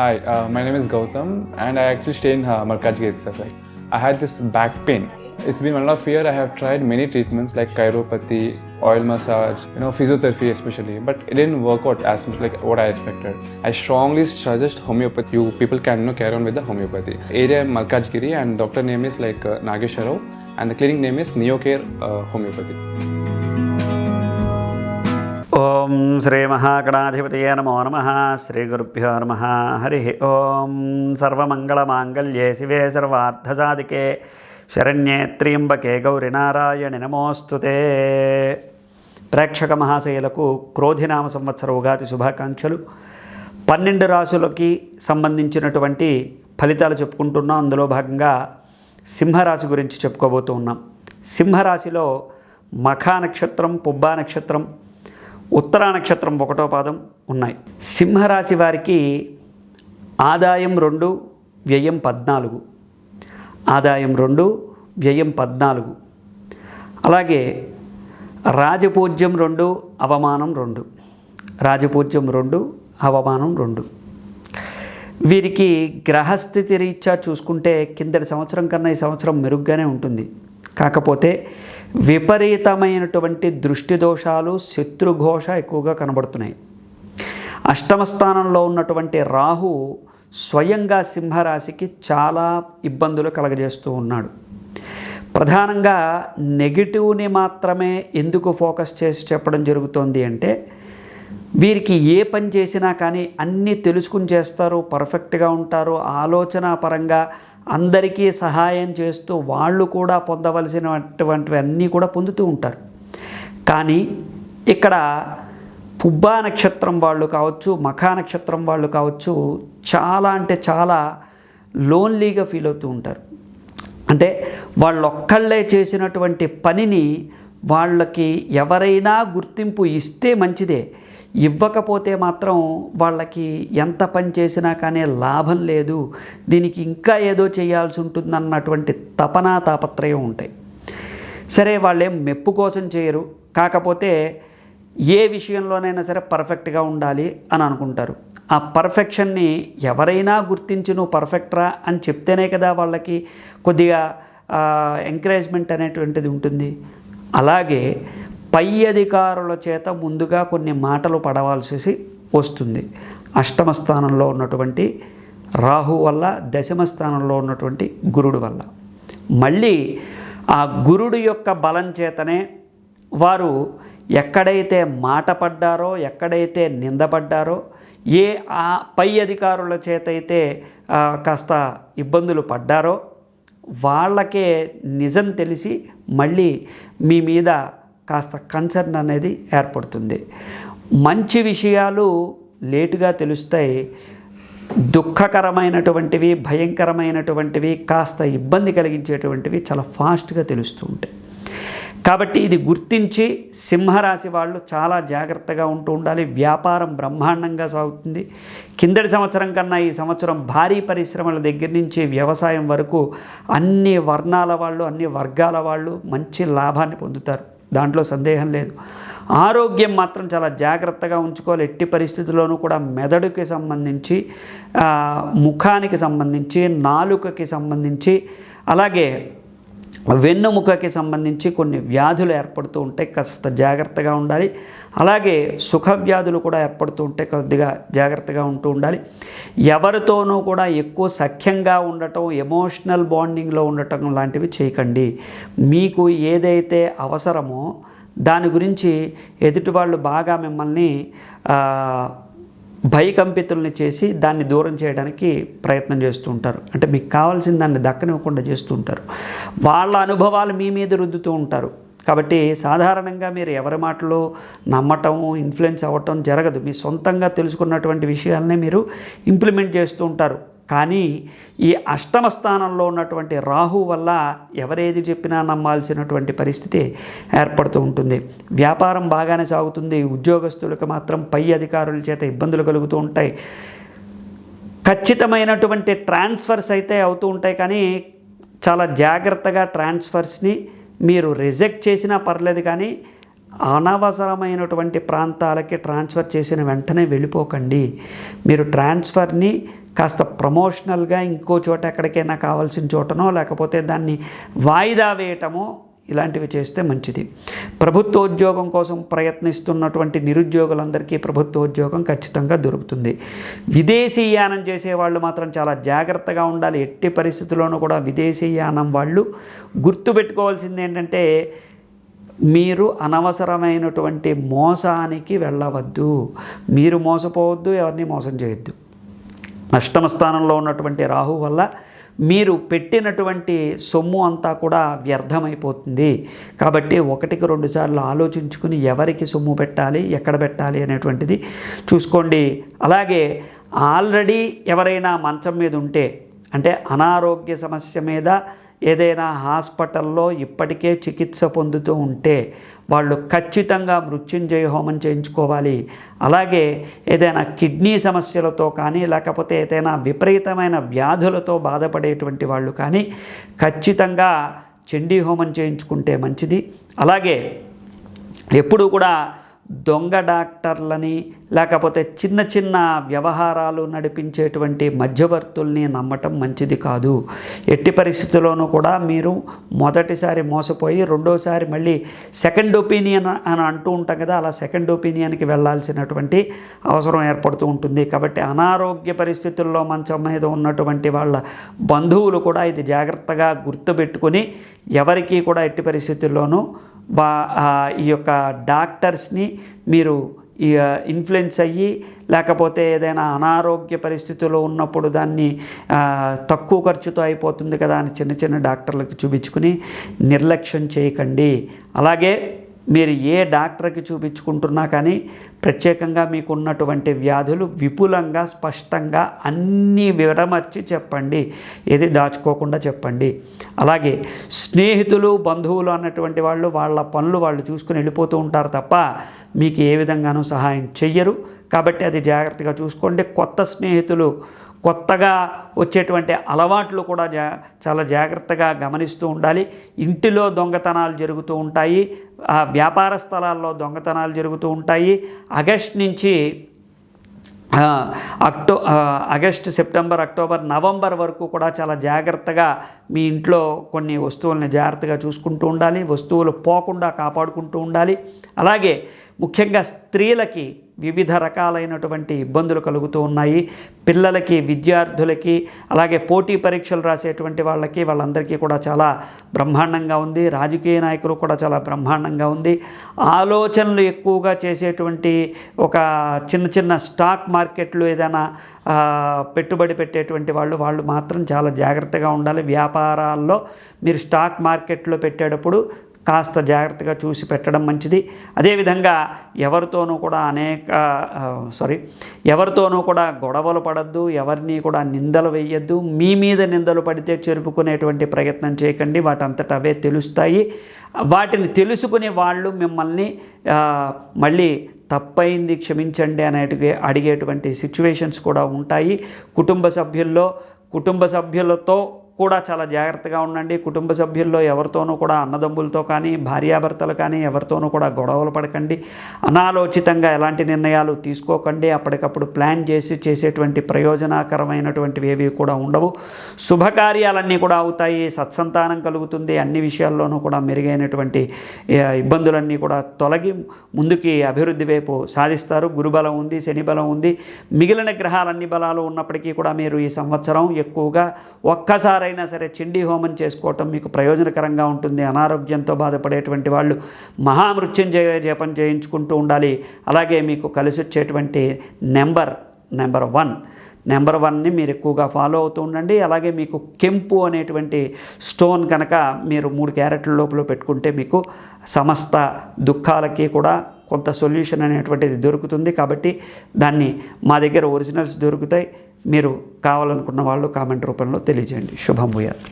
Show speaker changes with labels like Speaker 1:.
Speaker 1: Hi, my name is Gautam and I actually stay in Malkajgiri itself. Like, I had this back pain. It's been 1.5 years. I have tried many treatments like chiropathy, oil massage, physiotherapy especially, but it didn't work out as much like what I expected. I strongly suggest homeopathy. You people can carry on with the homeopathy. Area Malkajgiri and doctor name is like Nageswara Rao and the clinic name is Neocare Homeopathy.
Speaker 2: ఓం శ్రీ మహాగణాధిపతయే నమో నమః శ్రీ గురుభ్యో నమః హరి ఓం సర్వమంగళమాంగళ్యే శివే సర్వార్థసాధికే శరణ్యే త్ర్యంబకే గౌరి నారాయణి నమోస్తుతే. ప్రేక్షక మహాశయులకు క్రోధినామ సంవత్సర ఉగాది శుభాకాంక్షలు. 12 రాశులకి సంబంధించినటువంటి ఫలితాలు చెప్పుకుంటున్నాం. అందులో భాగంగా సింహరాశి గురించి చెప్పుకోబోతూ ఉన్నాం. సింహరాశిలో మఖా నక్షత్రం, పుబ్బా నక్షత్రం, ఉత్తరా నక్షత్రం 1వ పాదం ఉన్నాయి. సింహరాశి వారికి ఆదాయం 2, వ్యయం 14. ఆదాయం 2, వ్యయం 14. అలాగే రాజపూజ్యం 2, అవమానం 2. రాజపూజ్యం 2, అవమానం 2. వీరికి గ్రహస్థితి రీత్యా చూసుకుంటే కిందటి సంవత్సరం కన్నా ఈ సంవత్సరం మెరుగ్గానే ఉంటుంది. కాకపోతే విపరీతమైనటువంటి దృష్టి దోషాలు, శత్రుఘోష ఎక్కువగా కనబడుతున్నాయి. అష్టమ స్థానంలో ఉన్నటువంటి రాహు స్వయంగా సింహరాశికి చాలా ఇబ్బందులు కలగజేస్తూ ఉన్నాడు. ప్రధానంగా నెగిటివ్ని మాత్రమే ఎందుకు ఫోకస్ చేసి చెప్పడం జరుగుతోంది అంటే, వీరికి ఏ పని చేసినా కానీ అన్నీ తెలుసుకుని చేస్తారు, పర్ఫెక్ట్గా ఉంటారు, ఆలోచన పరంగా అందరికీ సహాయం చేస్తూ వాళ్ళు కూడా పొందవలసినటువంటివన్నీ కూడా పొందుతూ ఉంటారు. కానీ ఇక్కడ పుబ్బా నక్షత్రం వాళ్ళు కావచ్చు, మఖా నక్షత్రం వాళ్ళు కావచ్చు, చాలా అంటే చాలా లోన్లీగా ఫీల్ అవుతూ ఉంటారు. అంటే వాళ్ళొక్కళ్ళే చేసినటువంటి పనిని వాళ్ళకి ఎవరైనా గుర్తింపు ఇస్తే మంచిదే, ఇవ్వకపోతే మాత్రం వాళ్ళకి ఎంత పని చేసినా కానీ లాభం లేదు, దీనికి ఇంకా ఏదో చేయాల్సి ఉంటుందన్నటువంటి తపనా తాపత్రయం ఉంటాయి. సరే, వాళ్ళేం మెప్పు కోసం చేయరు, కాకపోతే ఏ విషయంలోనైనా సరే పర్ఫెక్ట్గా ఉండాలి అని అనుకుంటారు. ఆ పర్ఫెక్షన్ని ఎవరైనా గుర్తించి నువ్వు పర్ఫెక్ట్రా అని చెప్తేనే కదా వాళ్ళకి కొద్దిగా ఎంకరేజ్మెంట్ అనేటువంటిది ఉంటుంది. అలాగే పై అధికారుల చేత ముందుగా కొన్ని మాటలు పడవలసి వస్తుంది. అష్టమ స్థానంలో ఉన్నటువంటి రాహు వల్ల, దశమ స్థానంలో ఉన్నటువంటి గురుడు వల్ల. మళ్ళీ ఆ గురుడు యొక్క బలం చేతనే వారు ఎక్కడైతే మాట పడ్డారో, ఎక్కడైతే నిందపడ్డారో, ఏ ఆ పై అధికారుల చేత అయితే కాస్త ఇబ్బందులు పడ్డారో వాళ్ళకే నిజం తెలిసి మళ్ళీ మీ మీద కాస్త కన్సర్న్ అనేది ఏర్పడుతుంది. మంచి విషయాలు లేటుగా తెలుస్తాయి, దుఃఖకరమైనటువంటివి, భయంకరమైనటువంటివి, కాస్త ఇబ్బంది కలిగించేటువంటివి చాలా ఫాస్ట్గా తెలుస్తూ ఉంటాయి. కాబట్టి ఇది గుర్తించి సింహరాశి వాళ్ళు చాలా జాగ్రత్తగా ఉంటూ ఉండాలి. వ్యాపారం బ్రహ్మాండంగా సాగుతుంది. కిందటి సంవత్సరం కన్నా ఈ సంవత్సరం భారీ పరిశ్రమల దగ్గర నుంచి వ్యవసాయం వరకు అన్ని వర్ణాల వాళ్ళు, అన్ని వర్గాల వాళ్ళు మంచి లాభాన్ని పొందుతారు, దాంట్లో సందేహం లేదు. ఆరోగ్యం మాత్రం చాలా జాగ్రత్తగా ఉంచుకోవాలి. ఎట్టి పరిస్థితుల్లోనూ కూడా మెదడుకి సంబంధించి, ముఖానికి సంబంధించి, నాలుకకి సంబంధించి, అలాగే వెన్నుముకకి సంబంధించి కొన్ని వ్యాధులు ఏర్పడుతూ ఉంటాయి, కాస్త జాగ్రత్తగా ఉండాలి. అలాగే సుఖ వ్యాధులు కూడా ఏర్పడుతూ ఉంటాయి, కొద్దిగా జాగ్రత్తగా ఉంటూ ఉండాలి. ఎవరితోనూ కూడా ఎక్కువ సఖ్యంగా ఉండటం, ఎమోషనల్ బాండింగ్లో ఉండటం లాంటివి చేయకండి. మీకు ఏదైతే అవసరమో దాని గురించి ఎదుటి వాళ్ళు బాగా మిమ్మల్ని భయకంపితుల్ని చేసి దాన్ని దూరం చేయడానికి ప్రయత్నం చేస్తూ ఉంటారు. అంటే మీకు కావాల్సిన దాన్ని దక్కనివ్వకుండా చేస్తూ ఉంటారు. వాళ్ళ అనుభవాలు మీ మీద రుద్దుతూ ఉంటారు. కాబట్టి సాధారణంగా మీరు ఎవరి మాటలు నమ్మటం, ఇన్ఫ్లుయెన్స్ అవ్వటం జరగదు. మీ సొంతంగా తెలుసుకున్నటువంటి విషయాలనే మీరు ఇంప్లిమెంట్ చేస్తూ ఉంటారు. కానీ ఈ అష్టమ స్థానంలో ఉన్నటువంటి రాహు వల్ల ఎవరేది చెప్పినా నమ్మాల్సినటువంటి పరిస్థితి ఏర్పడుతూ ఉంటుంది. వ్యాపారం బాగానే సాగుతుంది. ఉద్యోగస్తులకు మాత్రం పై అధికారుల చేత ఇబ్బందులు కలుగుతూ ఉంటాయి. ఖచ్చితమైనటువంటి ట్రాన్స్ఫర్స్ అయితే అవుతూ ఉంటాయి, కానీ చాలా జాగ్రత్తగా ట్రాన్స్ఫర్స్ని మీరు రిజెక్ట్ చేసినా పర్లేదు, కానీ అనవసరమైనటువంటి ప్రాంతాలకి ట్రాన్స్ఫర్ చేసిన వెంటనే వెళ్ళిపోకండి. మీరు ట్రాన్స్ఫర్ని కాస్త ప్రమోషనల్గా ఇంకో చోట ఎక్కడికైనా కావాల్సిన చోటనో లేకపోతే దాన్ని వాయిదా వేయటమో ఇలాంటివి చేస్తే మంచిది. ప్రభుత్వ ఉద్యోగం కోసం ప్రయత్నిస్తున్నటువంటి నిరుద్యోగులందరికీ ప్రభుత్వ ఉద్యోగం ఖచ్చితంగా దొరుకుతుంది. విదేశీయానం చేసేవాళ్ళు మాత్రం చాలా జాగ్రత్తగా ఉండాలి. ఎట్టి పరిస్థితుల్లోనూ కూడా విదేశీయానం వాళ్ళు గుర్తుపెట్టుకోవాల్సింది ఏంటంటే, మీరు అనవసరమైనటువంటి మోసానికి వెళ్ళవద్దు. మీరు మోసపోవద్దు, ఎవరిని మోసం చేయొద్దు. అష్టమ స్థానంలో ఉన్నటువంటి రాహు వల్ల మీరు పెట్టినటువంటి సొమ్ము అంతా కూడా వ్యర్థమైపోతుంది. కాబట్టి 1-2 సార్లు ఆలోచించుకుని ఎవరికి సొమ్ము పెట్టాలి, ఎక్కడ పెట్టాలి అనేటువంటిది చూసుకోండి. అలాగే ఆల్రెడీ ఎవరైనా మంచం మీద ఉంటే, అంటే అనారోగ్య సమస్య మీద ఏదైనా హాస్పిటల్లో ఇప్పటికే చికిత్స పొందుతూ ఉంటే వాళ్ళు ఖచ్చితంగా మృత్యుంజయ హోమం చేయించుకోవాలి. అలాగే ఏదైనా కిడ్నీ సమస్యలతో కానీ లేకపోతే ఏదైనా విపరీతమైన వ్యాధులతో బాధపడేటువంటి వాళ్ళు కానీ ఖచ్చితంగా చండీ హోమం చేయించుకుంటే మంచిది. అలాగే ఎప్పుడూ కూడా దొంగ డాక్టర్లని లేకపోతే చిన్న చిన్న వ్యవహారాలు నడిపించేటువంటి మధ్యవర్తుల్ని నమ్మటం మంచిది కాదు. ఎట్టి పరిస్థితుల్లోనూ కూడా మీరు మొదటిసారి మోసపోయి రెండోసారి మళ్ళీ సెకండ్ ఒపీనియన్ అని అంటూ ఉంటాం కదా, అలా సెకండ్ ఒపీనియన్కి వెళ్ళాల్సినటువంటి అవసరం ఏర్పడుతూ ఉంటుంది. కాబట్టి అనారోగ్య పరిస్థితుల్లో మంచం మీద ఉన్నటువంటి వాళ్ళ బంధువులు కూడా ఇది జాగ్రత్తగా గుర్తుపెట్టుకొని ఎవరికీ కూడా ఎట్టి పరిస్థితుల్లోనూ ఈ యొక్క డాక్టర్స్ని మీరు ఇన్ఫ్లుయెన్స్ అయ్యి లేకపోతే ఏదైనా అనారోగ్య పరిస్థితుల్లో ఉన్నప్పుడు దాన్ని తక్కువ ఖర్చుతో అయిపోతుంది కదా అని చిన్న చిన్న డాక్టర్లకు చూపించుకుని నిర్లక్ష్యం చేయకండి. అలాగే మీరు ఏ డాక్టర్కి చూపించుకుంటున్నా కానీ ప్రత్యేకంగా మీకు ఉన్నటువంటి వ్యాధులు విపులంగా స్పష్టంగా అన్నీ విడమర్చి చెప్పండి, ఏది దాచుకోకుండా చెప్పండి. అలాగే స్నేహితులు బంధువులు అన్నటువంటి వాళ్ళు వాళ్ళ పనులు వాళ్ళు చూసుకుని వెళ్ళిపోతూ ఉంటారు తప్ప మీకు ఏ విధంగానూ సహాయం చెయ్యరు. కాబట్టి అది జాగ్రత్తగా చూసుకోండి. కొత్త స్నేహితులు, కొత్తగా వచ్చేటువంటి అలవాట్లు కూడా చాలా జాగ్రత్తగా గమనిస్తూ ఉండాలి. ఇంటిలో దొంగతనాలు జరుగుతూ ఉంటాయి, వ్యాపార స్థలాల్లో దొంగతనాలు జరుగుతూ ఉంటాయి. ఆగస్ట్ నుంచి ఆగస్టు, సెప్టెంబర్, అక్టోబర్, నవంబర్ వరకు కూడా చాలా జాగ్రత్తగా మీ ఇంట్లో కొన్ని వస్తువుల్ని జాగ్రత్తగా చూసుకుంటూ ఉండాలి. వస్తువులు పోకుండా కాపాడుకుంటూ ఉండాలి. అలాగే ముఖ్యంగా స్త్రీలకి వివిధ రకాలైనటువంటి ఇబ్బందులు కలుగుతూ ఉన్నాయి. పిల్లలకి, విద్యార్థులకి, అలాగే పోటీ పరీక్షలు రాసేటువంటి వాళ్ళందరికీ కూడా చాలా బ్రహ్మాండంగా ఉంది. రాజకీయ నాయకులు కూడా చాలా బ్రహ్మాండంగా ఉంది. ఆలోచనలు ఎక్కువగా చేసేటువంటి ఒక చిన్న చిన్న స్టాక్ మార్కెట్లు ఏదైనా పెట్టుబడి పెట్టేటువంటి వాళ్ళు మాత్రం చాలా జాగ్రత్తగా ఉండాలి. వ్యాపారాల్లో మీరు స్టాక్ మార్కెట్లో పెట్టేటప్పుడు కాస్త జాగ్రత్తగా చూసి పెట్టడం మంచిది. అదేవిధంగా ఎవరితోనూ కూడా గొడవలు పడద్దు, ఎవరిని కూడా నిందలు వేయద్దు. మీ మీద నిందలు పడితే చెరుపుకునేటువంటి ప్రయత్నం చేయకండి, వాటంతట అవే తెలుస్తాయి. వాటిని తెలుసుకుని వాళ్ళు మిమ్మల్ని మళ్ళీ తప్పైంది క్షమించండి అనేటివి అడిగేటువంటి సిచ్యువేషన్స్ కూడా ఉంటాయి. కుటుంబ సభ్యులతో కూడా చాలా జాగ్రత్తగా ఉండండి. కుటుంబ సభ్యుల్లో ఎవరితోనూ కూడా అన్నదమ్ములతో కానీ భార్యాభర్తలు కానీ ఎవరితోనూ కూడా గొడవలు పడకండి. అనాలోచితంగా ఎలాంటి నిర్ణయాలు తీసుకోకండి. అప్పటికప్పుడు ప్లాన్ చేసేటువంటి ప్రయోజనకరమైనటువంటివి ఏవి కూడా ఉండవు. శుభకార్యాలన్నీ కూడా అవుతాయి, సత్సంతానం కలుగుతుంది. అన్ని విషయాల్లోనూ కూడా మెరుగైనటువంటి ఇబ్బందులన్నీ కూడా తొలగి ముందుకి అభివృద్ధి వైపు సాధిస్తారు. గురుబలం ఉంది, శని బలం ఉంది. మిగిలిన గ్రహాలన్ని బలాలు ఉన్నప్పటికీ కూడా మీరు ఈ సంవత్సరం ఎక్కువగా ఒక్కసారి అయినా సరే చండీ హోమం చేసుకోవటం మీకు ప్రయోజనకరంగా ఉంటుంది. అనారోగ్యంతో బాధపడేటువంటి వాళ్ళు మహామృత్యుంజయ జపం చేయించుకుంటూ ఉండాలి. అలాగే మీకు కలిసి వచ్చేటువంటి నెంబర్ 1ని మీరు ఎక్కువగా ఫాలో అవుతూ ఉండండి. అలాగే మీకు కెంపు అనేటువంటి స్టోన్ కనుక మీరు 3 క్యారెట్ల లోపల పెట్టుకుంటే మీకు సమస్త దుఃఖాలకి కూడా కొంత సొల్యూషన్ అనేటువంటిది దొరుకుతుంది. కాబట్టి దాన్ని మా దగ్గర ఒరిజినల్స్ దొరుకుతాయి. మీరు కావాలనుకున్న వాళ్ళు కామెంట్ రూపంలో తెలియజేయండి. శుభం భూయాత్.